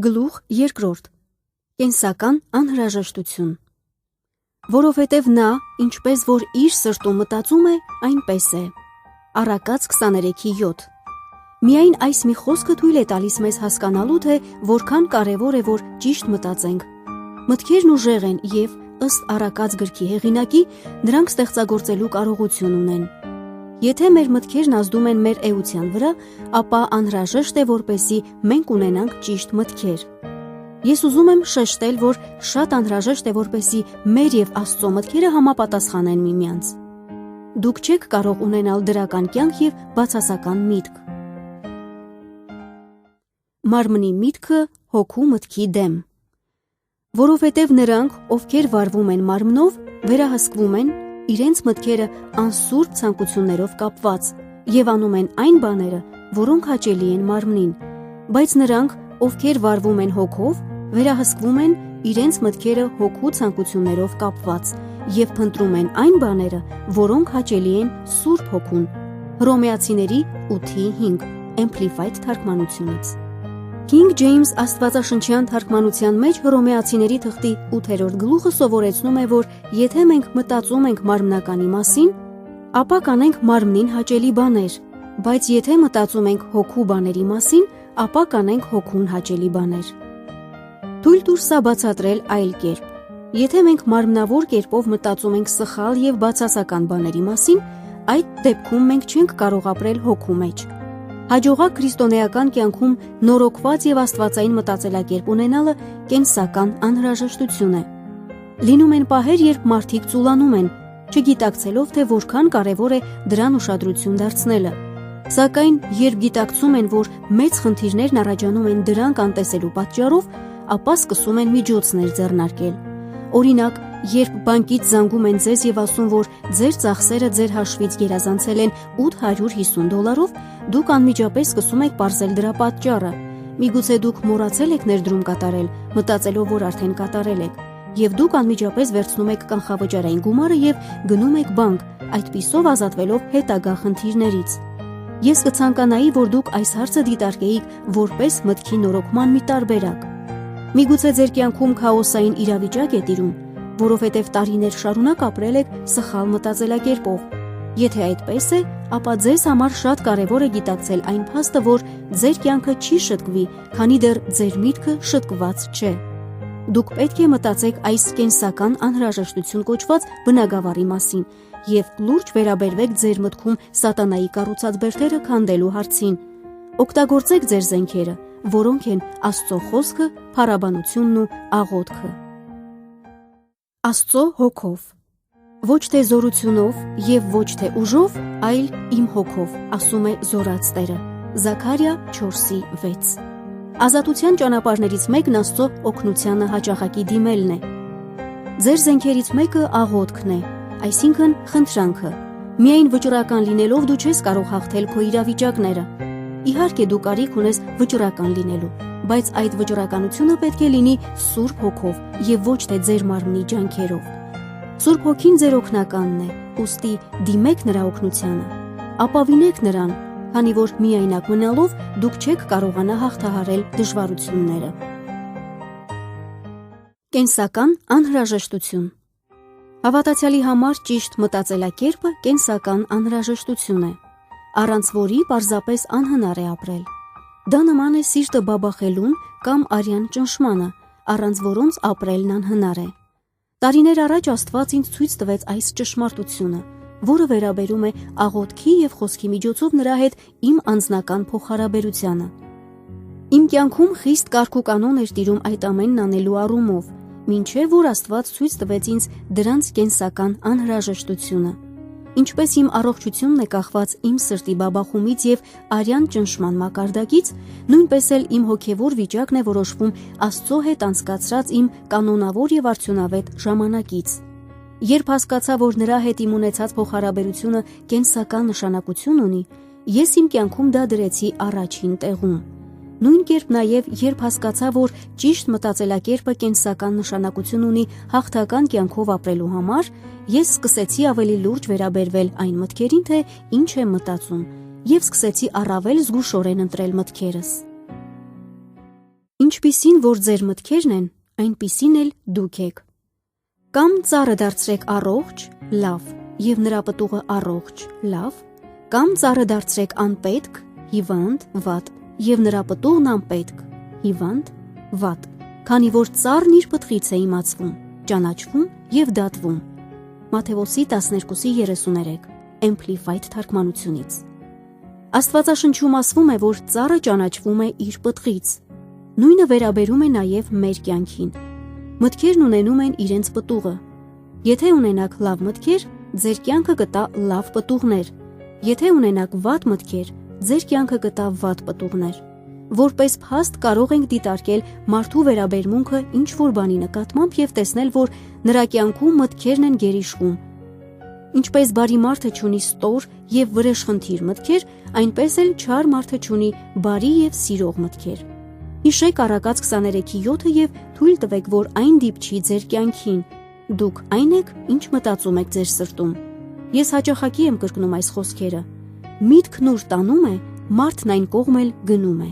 Գլուխ 2. Կենսական անհրաժեշտություն։ Որովհետև նա, ինչպես որ իր սրտում մտածում է, այնպես է։ Առակաց 23:7։ Միայն այս մի խոսքը թույլ է տալիս մեզ հասկանալու, թե որքան կարևոր է, որ ճիշտ մտածենք։ Մտքերն ուժեղ են և, ըստ Առակաց գրքի հեղինակի, նրանք ստեղծագործելու կարողություն ունեն։ Եթե մեր մտքերն ազդում են մեր էության վրա, ապա անհրաժեշտ է, որպեսզի մենք ունենանք ճիշտ մտքեր։ Ես ուզում եմ շեշտել, որ շատ անհրաժեշտ է, որպեսզի մեր և Աստծո մտքերը համապատասխանեն միմյանց։ Դուք չեք կարող ունենալ դրական կյանք և բացասական միտք։ Մարմնի միտքը հոգու մտքի դեմ։ Որովհետև նրանք, ովքեր վարվում են մարմնով, վերահսկվում են իրենց մտքերը անսուրբ ցանկություններով կապված և անում են այն բաները, որոնք հաճելի են մարմնին, բայց նրանք, ովքեր վարվում են հոգով, վերահսկվում են իրենց մտքերը հոգու ցանկություններով կապված և փնտրում են այն բաները, որոնք հաճելի են Սուրբ Հոգուն։ Հռոմեացիների 8:5 Amplified թարգմանությունից։ King James աստվածաշնչյան թարգմանության մեջ Հռոմեացիների 8-րդ գլուխը սովորեցնում է, որ եթե մենք մտածում ենք մարմնականի մասին, ապա կանենք մարմնին հաճելի բաներ, բայց եթե մտածում ենք հոգու բաների մասին, ապա կանենք հոգուն հաճելի բաներ։ Թույլ տուր սա բացատրել այլ կերպ։ Եթե մենք մարմնավոր կերպով մտածում ենք սխալ և բացասական բաների մասին, այդ դեպքում մենք չենք կարող ապրել հոգու մեջ։ Հաջողակ քրիստոնեական կյանքում նորոգված և աստվածային մտածելակերպ ունենալը կենսական անհրաժեշտություն է։ Լինում են պահեր, երբ մարդիկ ծուլանում են, չգիտակցելով, թե որքան կարևոր է դրան ուշադրություն դարձնելը։ Սակայն երբ գիտակցում են, որ մեծ խնդիրներն առաջանում են դրանք անտեսելու պատճառով, ապա սկսում են միջոցներ ձեռնարկել։ Օրինակ, երբ բանկից զանգում են ձեզ և ասում, որ ձեր ծախսերը ձեր հաշվից գերազանցել են $850, դուք անմիջապես սկսում եք պարզել դրա պատճառը։ Միգուցե դուք մոռացել եք ներդրում կատարել, մտածելով, որ արդեն կատարել եք, և դուք անմիջապես վերցնում եք կանխավճարային գումարը և գնում եք բանկ, այդպիսով ազատվելով հետագա խնդիրներից։ Ես կցանկանայի, որ դուք այս հարցը դիտարկեիք որպես մտքի նորոգման մի տարբերակ։ Միգուցե ձեր կյանքում քաոսային իրավիճակ է տիրում, որովհետև տարիներ շարունակ ապրել եք սխալ մտածելակերպով։ Եթե այդպես է, ապա ձեզ համար շատ կարևոր է գիտակցել այն փաստը, որ ձեր կյանքը չի շտկվի, քանի դեռ ձեր միտքը շտկված չէ։ Դուք պետք է մտածեք այս կենսական անհրաժեշտություն կոչված բնագավառի մասին և լուրջ վերաբերվեք ձեր մտքում սատանայի կառուցած բերդերը քանդելու հարցին։ Օգտագործեք ձեր զենքերը, որոնք են Աստծո խոսքը, փառաբանությունն ու աղոթքը։ Աստծո հոգով։ Ոչ թե զորությունով և ոչ թե ուժով, այլ իմ հոգով, ասում է զորաց Տերը։ Զաքարիա 4:6։ Ազատության ճանապարհներից մեկն Աստծո օգնությանը հաճախակի դիմելն է։ Ձեր զենքերից մեկը աղոթքն է, այսինքն խնդրանքը։ Միայն վճռական լինելով դու չես կարող հաղթել քո իրավիճակները։ Իհարկե դու կարիք ունես վճռական լինելու, բայց այդ վճռականությունը պետք է լինի Սուրբ Հոգով և ոչ թե ձեր մարմնի ջանքերով։ Սուրբ Հոգին ձեր օգնականն է, ուստի դիմեք նրա օգնությանը։ Ապավինեք նրան, քանի որ միայնակ մնալով դուք չեք կարողանա հաղթահարել դժվարությունները։ Կենսական անհրաժեշտություն։ Հավատացյալի համար ճիշտ մտածելակերպը կենսական անհրաժեշտություն է, առանց որի պարզապես անհնար է ապրել։ Դա նման է սիրտը բաբախելուն կամ արյան ճնշմանը, առանց որոնց ապրելն անհնար է։ Տարիներ առաջ Աստված ինձ ցույց տվեց այս ճշմարտությունը, որը վերաբերում է աղոթքի և խոսքի միջոցով նրա հետ իմ անձնական փոխհարաբերությանը։ Իմ կյանքում խիստ կարգուկանոն էր տիրում այդ ամենն անելու առումով, մինչև որ Աստված ցույց տվեց ինձ դրանց կենսական անհրաժեշտությունը։ Ինչպես իմ առողջությունն է կախված իմ սրտի բաբախումից և արյան ճնշման մակարդակից, նույնպես էլ իմ հոգևոր վիճակն է որոշվում Աստծո հետ անցկացրած իմ կանոնավոր և արդյունավետ ժամանակից։ Երբ հասկացա, որ նրա հետ իմ ունեցած փոխհարաբերությունը կենսական նշանակություն ունի, ես իմ կյանքում դա դրեցի առաջին տեղում։ Նույն կերպ նաև երբ հասկացա, որ ճիշտ մտածելակերպը կենսական նշանակություն ունի հաղթական կյանքով ապրելու համար, ես սկսեցի ավելի լուրջ վերաբերվել այն մտքերին, թե ինչ եմ մտածում, և սկսեցի առավել զգուշորեն ընտրել մտքերս։ Ինչպիսին որ ձեր մտքերն են, այնպիսին էլ դուք եք։ Կամ ծառը դարձրեք առողջ, լավ, եւ նրա պտուղը առողջ, լավ, կամ ծառը դարձրեք անպետք, հիվանդ, վատ, եւ նրա պտուղն անպետք, հիվանդ, վատ, քանի որ ծառն իր պտղից է իմացվում, ճանաչվում եւ դատվում։ Մատթեոս 12:33 Amplified թարգմանությունից։ Աստվածաշնչում ասվում է, որ ծառը ճանաչվում է իր պտղից։ Նույնը վերաբերում է նաև մեր կյանքին։ Մտքերն ունենում են իրենց պտուղը։ Եթե ունենաք լավ մտքեր, ձեր կյանքը կտա լավ պտուղներ։ Եթե ունենաք վատ մտքեր, ձեր կյանքը կտա վատ պտուղներ։ Որպես փաստ կարող ենք դիտարկել մարդու վերաբերմունքը ինչ-որ բանի նկատմամբ եւ տեսնել, որ նրա կյանքում մտքերն են գերիշխում։ Ինչպես բարի մարդը չունի ստոր եւ վրեժխնդիր մտքեր, այնպես էլ չար մարդը չունի բարի եւ սիրող մտքեր։ Հիշեք Առակաց 23:7 եւ թույլ տվեք, որ այն դիպչի ձեր կյանքին։ Դուք այն եք, ինչ մտածում եք ձեր սրտում։ Ես հաճախակի եմ կրկնում այս խոսքերը։ Միտքն ուր տանում է, մարդն այն կողմ էլ գնում է։